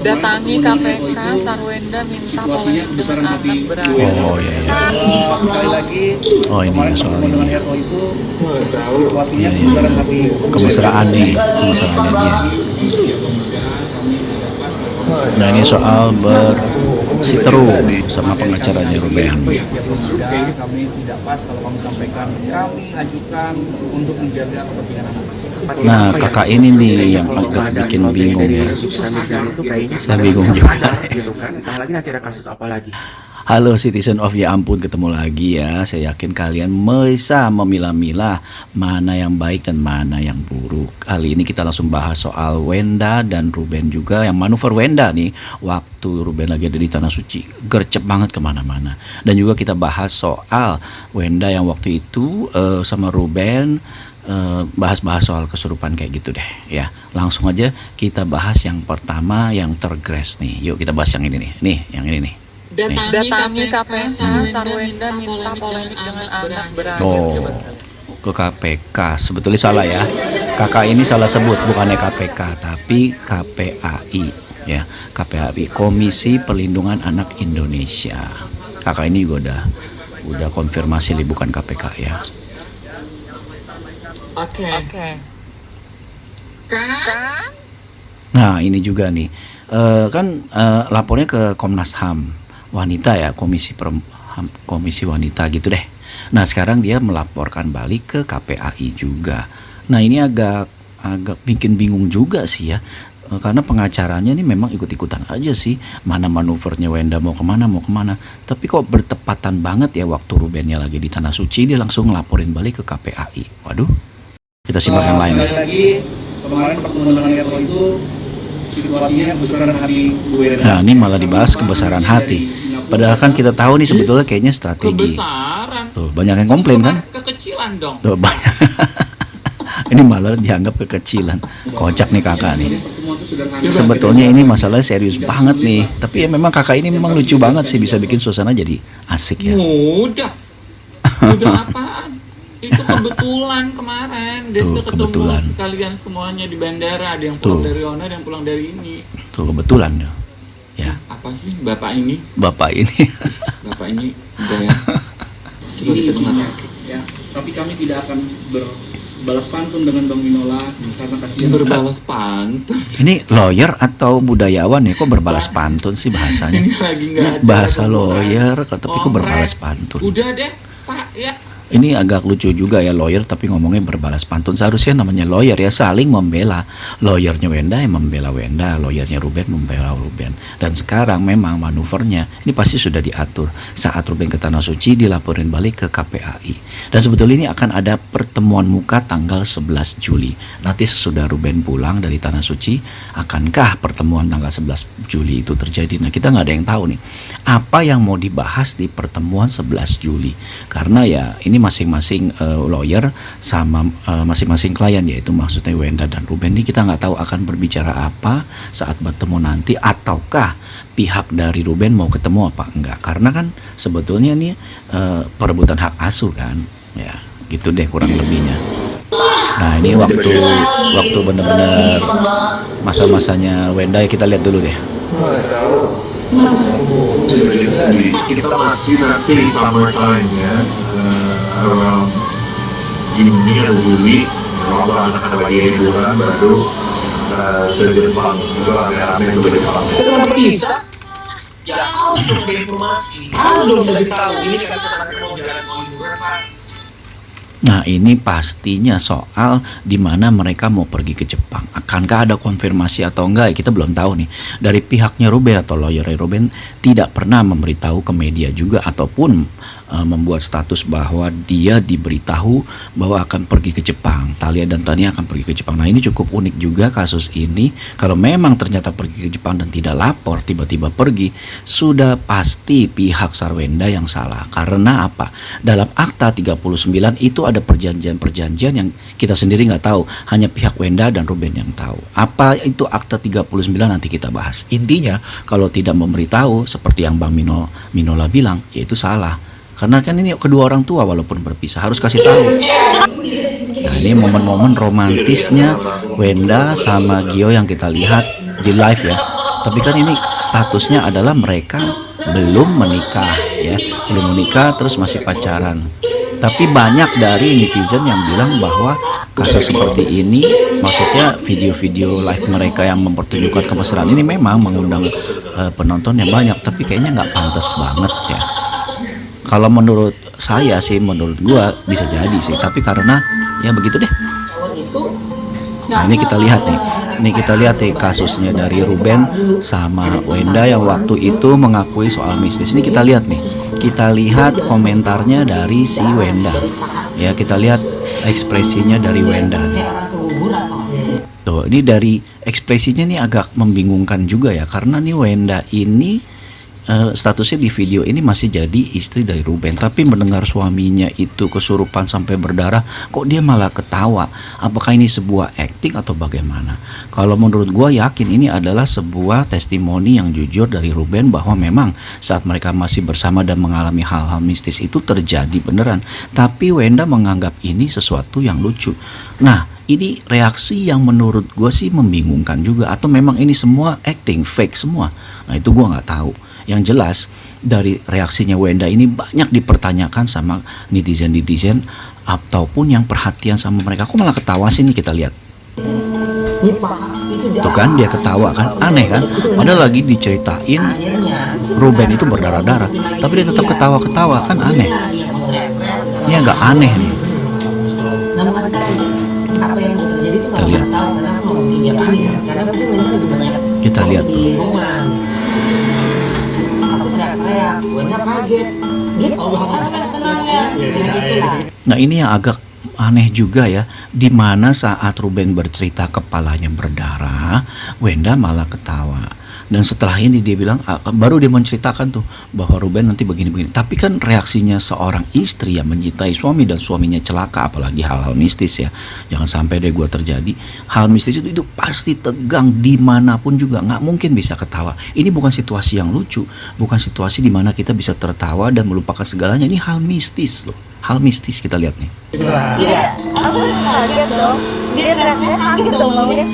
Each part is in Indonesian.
Datangi KPK, Sarwenda minta polemik dengan anak berakhir. Oh iya iya. Sekali lagi, Oh ini ya soal ini. RO itu situasinya Iya iya. Kemesraan nih, kemesraannya dia. Nah ini soal bersiteru sama pengacaranya Ruben. kami tidak pas kalau kamu sampaikan. Kami ajukan untuk menjaga kepentingan anak. Nah kakak ini nih yang agak bikin bingung ya. Saya bingung juga. Entah lagi nanti ada kasus apa lagi. Halo Citizen of Ya Ampun, ketemu lagi ya. Saya yakin kalian bisa memilah-milah mana yang baik dan mana yang buruk. Kali ini kita langsung bahas soal Wenda dan Ruben juga. Yang manuver Wenda nih, waktu Ruben lagi ada di Tanah Suci, gercep banget kemana-mana. Dan juga kita bahas soal Wenda yang waktu itu sama Ruben bahas-bahas soal kesurupan kayak gitu deh ya. Langsung aja kita bahas yang pertama yang tergres nih. Yuk kita bahas yang ini nih. Nih, yang ini nih. Datangi KPK, Sarwenda minta polemik dengan anak berakhir. Oh, ke KPK. Sebetulnya salah ya. Kakak ini salah sebut, bukannya KPK, tapi KPAI ya. KPAI, Komisi Perlindungan Anak Indonesia. Kakak ini juga udah konfirmasi nih, bukan KPK ya. Oke. Nah, ini juga nih. Lapornya ke Komnas HAM wanita ya, komisi wanita gitu deh. Nah sekarang dia melaporkan balik ke KPAI juga. Nah ini agak bikin bingung juga sih ya, karena pengacaranya ini memang ikut-ikutan aja sih, mana manuvernya Wenda mau kemana. Tapi kok bertepatan banget ya, waktu Rubennya lagi di Tanah Suci dia langsung ngelaporin balik ke KPAI. Waduh, kita simak yang lain. Sekali lagi, kemarin pertemuan dengan RO itu situasinya kebesaran hati Wenda. Nah ini malah dibahas kebesaran hati. Padahal kan kita tahu nih sebetulnya kayaknya strategi. Kebesaran. Tuh banyak yang komplain kan? Kekecilan dong. Tuh banyak. Ini malah dianggap kekecilan. Kocak nih kakak nih. Sebetulnya ini masalahnya serius banget nih. Tapi ya memang kakak ini memang lucu banget sih, bisa bikin suasana jadi asik ya. Mudah apaan? Itu kebetulan kemarin dia Tuh, ketemu kebetulan. kalian semuanya di bandara. Ada yang pulang Tuh. dari Ona, ada yang pulang dari ini. Tuh kebetulan ya. Ya, Apa sih bapak ini? bapak ini. Bapak ini udah ya. Coba Ini kita isinya, dengar. ya. Tapi kami tidak akan berbalas pantun dengan Bang Minola karena kasihan. Berbalas pantun. Ini lawyer atau budayawan ya? Kok berbalas pantun sih bahasanya? Ini lagi nggak ada. Bahasa pembukaan. lawyer, tapi kok Kongres. berbalas pantun? Udah deh, Pak ya. Ini agak lucu juga ya, lawyer tapi ngomongnya berbalas pantun. Seharusnya namanya lawyer ya, saling membela. Lawyernya Wenda yang membela Wenda, lawyernya Ruben membela Ruben. Dan sekarang memang manuvernya ini pasti sudah diatur. Saat Ruben ke Tanah Suci dilaporin balik ke KPAI. Dan sebetulnya ini akan ada pertemuan muka tanggal 11 Juli. Nanti sesudah Ruben pulang dari Tanah Suci, akankah pertemuan tanggal 11 Juli itu terjadi? Nah kita nggak ada yang tahu nih apa yang mau dibahas di pertemuan 11 Juli. Karena ya ini masing-masing lawyer sama masing-masing klien, yaitu maksudnya Wenda dan Ruben, ini kita nggak tahu akan berbicara apa saat bertemu nanti, ataukah pihak dari Ruben mau ketemu apa enggak, karena kan sebetulnya ini perebutan hak asuh kan ya, gitu deh kurang lebihnya. Nah ini waktu benar-benar masa-masanya Wenda ya, kita lihat dulu deh. Kita masih nanti di summertime ya, around Juni atau Juli, kalau akan ada lagi liburan baru ke Jepang juga rame-rame ke Jepang. Kenapa bisa? Ya harus ada informasi, harus dong bisa tahu ini kan sekarang mau jalan mau liburan Pak. Nah ini pastinya soal di mana mereka mau pergi ke Jepang. Akankah ada konfirmasi atau enggak? Kita belum tahu nih. Dari pihaknya Ruben atau lawyer Ruben tidak pernah memberitahu ke media juga, ataupun membuat status bahwa dia diberitahu bahwa akan pergi ke Jepang. Thalia dan Tania akan pergi ke Jepang. Nah ini cukup unik juga kasus ini. Kalau memang ternyata pergi ke Jepang dan tidak lapor, tiba-tiba pergi, sudah pasti pihak Sarwenda yang salah. Karena apa? Dalam akta 39 itu ada perjanjian-perjanjian yang kita sendiri nggak tahu. Hanya pihak Wenda dan Ruben yang tahu. Apa itu akta 39 nanti kita bahas. Intinya kalau tidak memberitahu seperti yang Bang Minola bilang, yaitu salah. Karena kan ini kedua orang tua walaupun berpisah harus kasih tahu. Nah ini momen-momen romantisnya Wenda sama Gio yang kita lihat di live ya. Tapi kan ini statusnya adalah mereka belum menikah ya, belum menikah terus masih pacaran. Tapi banyak dari netizen yang bilang bahwa kasus seperti ini, maksudnya video-video live mereka yang mempertunjukkan kemesraan ini memang mengundang penonton yang banyak, tapi kayaknya nggak pantas banget ya. Kalau menurut saya sih, menurut gua bisa jadi sih, tapi karena ya begitu deh. Nah ini kita lihat nih, kasusnya dari Ruben sama Wenda yang waktu itu mengakui soal mistis. Ini kita lihat nih, kita lihat komentarnya dari si Wenda. Ya kita lihat ekspresinya dari Wenda nih. Tuh ini dari ekspresinya nih agak membingungkan juga ya, karena nih Wenda ini statusnya di video ini masih jadi istri dari Ruben, tapi mendengar suaminya itu kesurupan sampai berdarah, kok dia malah ketawa. Apakah ini sebuah acting atau bagaimana? Kalau menurut gue yakin ini adalah sebuah testimoni yang jujur dari Ruben bahwa memang saat mereka masih bersama dan mengalami hal-hal mistis itu terjadi beneran. Tapi Wenda menganggap ini sesuatu yang lucu. Nah ini reaksi yang menurut gue sih membingungkan juga, atau memang ini semua acting, fake semua. Nah itu gue nggak tahu. Yang jelas dari reaksinya Wenda ini banyak dipertanyakan sama netizen-netizen ataupun yang perhatian sama mereka. Kok malah ketawa sih nih, kita lihat. Tuh kan dia ketawa kan, aneh kan? Padahal lagi diceritain Ruben itu berdarah-darah, tapi dia tetap ketawa-ketawa kan, aneh. Ini agak aneh nih. Kita lihat. Kita lihat tuh. Nah ini yang agak aneh juga ya, dimana saat Ruben bercerita kepalanya berdarah, Wenda malah ketawa. Dan setelah ini dia bilang, baru dia menceritakan tuh bahwa Ruben nanti begini-begini. Tapi kan reaksinya seorang istri yang mencintai suami dan suaminya celaka, apalagi hal-hal mistis ya. Jangan sampai deh gue terjadi. Hal mistis itu pasti tegang dimanapun juga, nggak mungkin bisa ketawa. Ini bukan situasi yang lucu, bukan situasi dimana kita bisa tertawa dan melupakan segalanya. Ini hal mistis loh, hal mistis. Kita lihat nih. Iya, aku kaget dong. Dia teriaknya kaget dong, ngomongnya.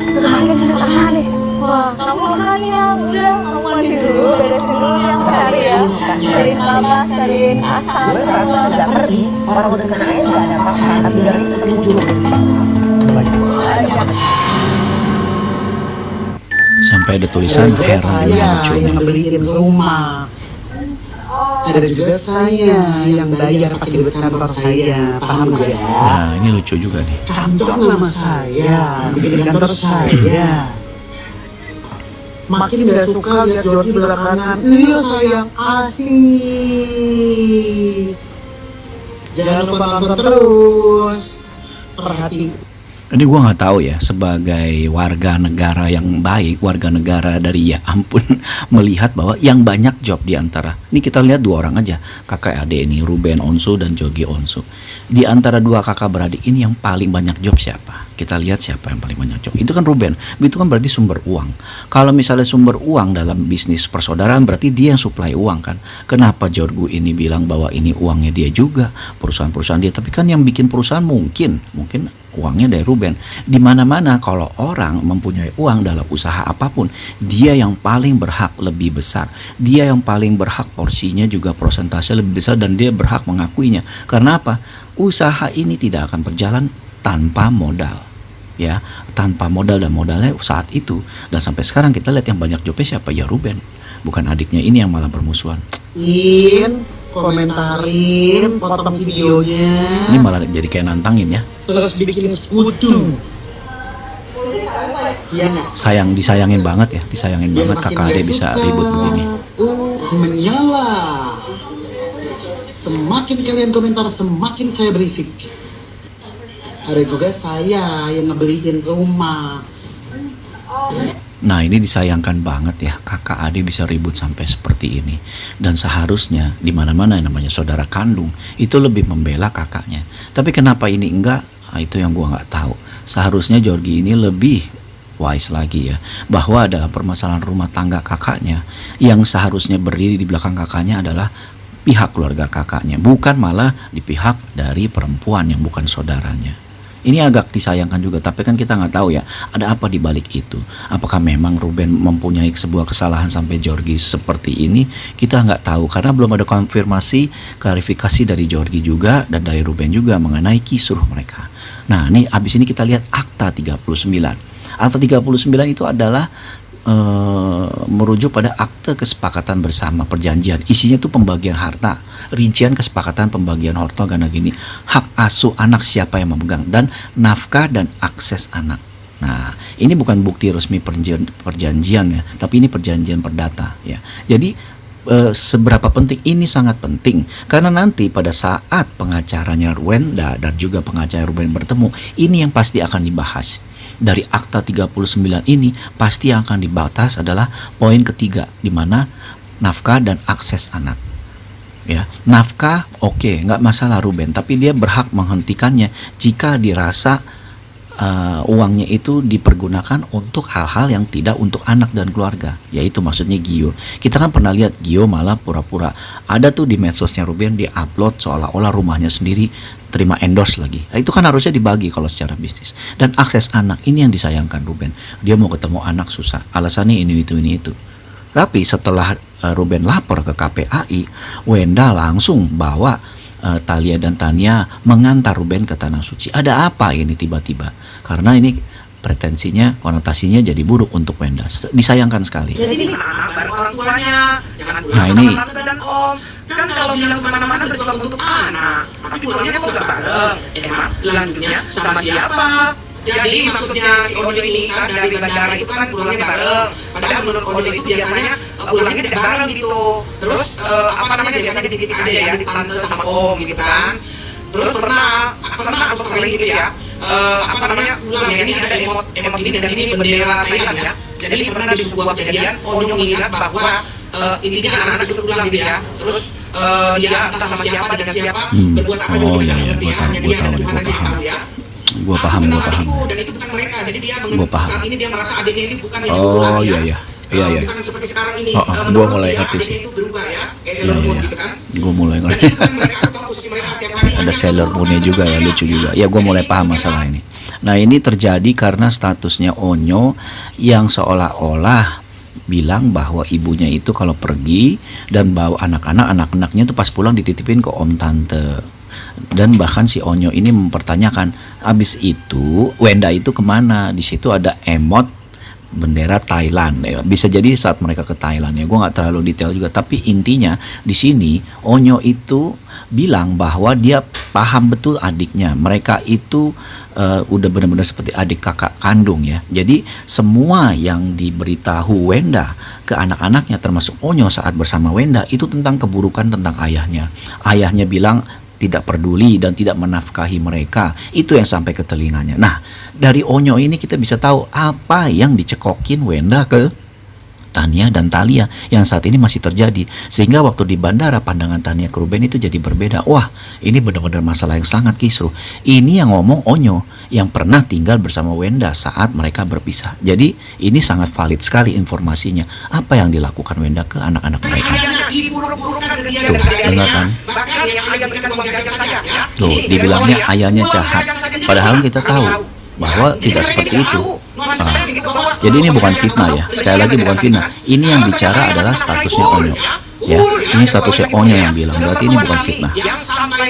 Kaget aneh. Wah, kamu makan ya, udah kamu mandi dulu, beresin dulu yang hari ya. Cariin kelapa, cariin asam. Gue rasa nggak ngerti, orang udah kena air nggak ada apa-apa, tapi dari itu perlu curug. Sampai ada tulisan heran dengan lucu. Yang ngebeliin rumah. Ada juga saya yang bayar pakai duit kantor saya, paham gak? Nah ini lucu juga nih. Kantor nama saya, bikin kantor saya. Makin gak suka lihat Jordi belakangan. Iya sayang, asik. Jangan lupa nonton terus. Perhati. Ini gue nggak tahu ya, sebagai warga negara yang baik, warga negara dari ya ampun, melihat bahwa yang banyak job di antara ini, kita lihat dua orang aja, kakak adik ini, Ruben Onsu dan Jogi Onsu. Di antara dua kakak beradik ini yang paling banyak job siapa? Kita lihat siapa yang paling banyak job. Itu kan Ruben. Itu kan berarti sumber uang. Kalau misalnya sumber uang dalam bisnis persaudaraan, berarti dia yang supply uang kan. Kenapa Jorgu ini bilang bahwa ini uangnya dia juga, perusahaan-perusahaan dia, tapi kan yang bikin perusahaan mungkin uangnya dari Ruben. Di mana-mana kalau orang mempunyai uang dalam usaha apapun, dia yang paling berhak lebih besar. Dia yang paling berhak, porsinya juga persentase lebih besar, dan dia berhak mengakuinya. Karena apa? Usaha ini tidak akan berjalan tanpa modal. Ya, tanpa modal, dan modalnya saat itu dan sampai sekarang kita lihat yang banyak jobnya siapa? Ya Ruben, bukan adiknya ini yang malah bermusuhan. Komentarin, potong videonya. Ini malah jadi kayak nantangin ya. Terus bikin sekutu. Disayangin banget ya, disayangin banget kakak adik bisa ribut begini. Menyala. Semakin kalian komentar, semakin saya berisik. Ada juga saya yang ngebeliin rumah. Nah ini disayangkan banget ya, kakak adik bisa ribut sampai seperti ini. Dan seharusnya di mana-mana yang namanya saudara kandung itu lebih membela kakaknya. Tapi kenapa ini enggak? Nah, itu yang gua nggak tahu. Seharusnya Jorgi ini lebih wise lagi ya, bahwa dalam permasalahan rumah tangga kakaknya, yang seharusnya berdiri di belakang kakaknya adalah pihak keluarga kakaknya, bukan malah di pihak dari perempuan yang bukan saudaranya. Ini agak disayangkan juga, tapi kan kita nggak tahu ya ada apa di balik itu. Apakah memang Ruben mempunyai sebuah kesalahan sampai Georgie seperti ini? Kita nggak tahu karena belum ada konfirmasi, klarifikasi dari Georgie juga dan dari Ruben juga mengenai kisruh mereka. Nah, ini abis ini kita lihat Akta 39. Akta 39 itu adalah merujuk pada akte kesepakatan bersama perjanjian. Isinya itu pembagian harta, rincian kesepakatan pembagian harta karena gini, hak asuh anak siapa yang memegang, dan nafkah dan akses anak. Nah, ini bukan bukti resmi perjanjian ya, tapi ini perjanjian perdata ya. Jadi seberapa penting ini? Sangat penting karena nanti pada saat pengacaranya Wenda dan juga pengacara Ruben bertemu, ini yang pasti akan dibahas. Dari Akta 39 ini pasti yang akan dibahas adalah poin ketiga, di mana nafkah dan akses anak. Ya, nafkah oke, nggak masalah Ruben, tapi dia berhak menghentikannya jika dirasa uangnya itu dipergunakan untuk hal-hal yang tidak untuk anak dan keluarga, yaitu maksudnya Gio. Kita kan pernah lihat Gio malah pura-pura ada tuh di medsosnya Ruben, dia upload seolah-olah rumahnya sendiri terima endorse lagi. Nah, itu kan harusnya dibagi kalau secara bisnis. Dan akses anak ini yang disayangkan Ruben, dia mau ketemu anak susah, alasannya ini itu. Tapi setelah Ruben lapor ke KPAI, Wenda langsung bawa Thalia dan Tania mengantar Ruben ke Tanah Suci. Ada apa ini tiba-tiba? Karena ini pretensinya, konotasinya jadi buruk untuk Wenda. Disayangkan sekali. Jadi anak baru orang tuanya, jangan pulang Nah, sama ini tante dan om. Kan kalau bilang kemana-mana berjuang untuk anak, tapi pulangnya kok gak bareng. Emang lanjutnya sama siapa? Jadi maksudnya si Onyo ini kan dari bandara itu kan pulangnya bareng. Padahal menurut Onyo itu biasanya pulangnya tidak bareng gitu. Terus apa namanya biasanya dititip aja ya, di tante sama om gitu kan. Terus pernah atau sering gitu ya. Apa namanya pulang ya, ini ada emot ini dan ini bendera Thailand ya. Jadi pernah di sebuah kejadian Onyo melihat bahwa intinya anak-anak disuruh pulang gitu ya. Terus dia entah sama siapa dengan siapa berbuat apa juga tidak ngerti ya. Jadi dia ada di mana dia tahu ya. Gue paham. Dan itu bukan mereka. Jadi dia saat ini dia merasa adiknya ini bukan yang dulu Oh lagi iya. Bukan seperti sekarang ini. Gue mulai ngerti sih. Adiknya itu berubah ya. Kayak Sailor Moon gitu kan. Gue mulai ngerti. Ada Sailor Moon-nya juga ya, lucu juga. Ya, gue mulai paham masalah ini. Nah, ini terjadi karena statusnya Onyo yang seolah-olah bilang bahwa ibunya itu kalau pergi dan bawa anak-anaknya itu pas pulang dititipin ke om tante. Dan bahkan si Onyo ini mempertanyakan, abis itu Wenda itu kemana? Di situ ada emot bendera Thailand. Ya, bisa jadi saat mereka ke Thailand ya. Gue nggak terlalu detail juga. Tapi intinya di sini Onyo itu bilang bahwa dia paham betul adiknya. Mereka itu udah benar-benar seperti adik kakak kandung ya. Jadi semua yang diberitahu Wenda ke anak-anaknya termasuk Onyo saat bersama Wenda itu tentang keburukan tentang ayahnya. Ayahnya bilang tidak peduli dan tidak menafkahi mereka. Itu yang sampai ke telinganya. Nah, dari Onyo ini kita bisa tahu apa yang dicekokin Wenda ke Tania dan Thalia yang saat ini masih terjadi. Sehingga waktu di bandara pandangan Tania ke Ruben itu jadi berbeda. Wah, ini benar-benar masalah yang sangat kisruh. Ini yang ngomong Onyo yang pernah tinggal bersama Wenda saat mereka berpisah. Jadi ini sangat valid sekali informasinya. Apa yang dilakukan Wenda ke anak-anak mereka. Tuh, dengar kan? Tuh, dibilangnya ayahnya jahat. Padahal kita tahu bahwa tidak seperti itu. Jadi ini bukan fitnah ya. Sekali lagi bukan fitnah. Ini yang bicara adalah statusnya Onyo. Ya, ini statusnya Onyo yang bilang. Berarti ini bukan fitnah.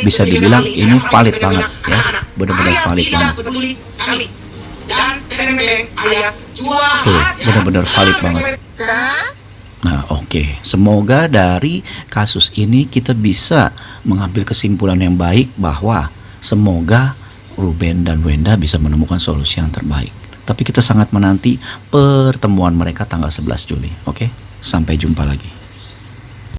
Bisa dibilang ini valid banget ya. Benar-benar valid banget. Tuh, benar-benar valid banget. Nah, oke. Semoga dari kasus ini kita bisa mengambil kesimpulan yang baik bahwa semoga Ruben dan Wenda bisa menemukan solusi yang terbaik. Tapi kita sangat menanti pertemuan mereka tanggal 11 Juli. Oke? Sampai jumpa lagi.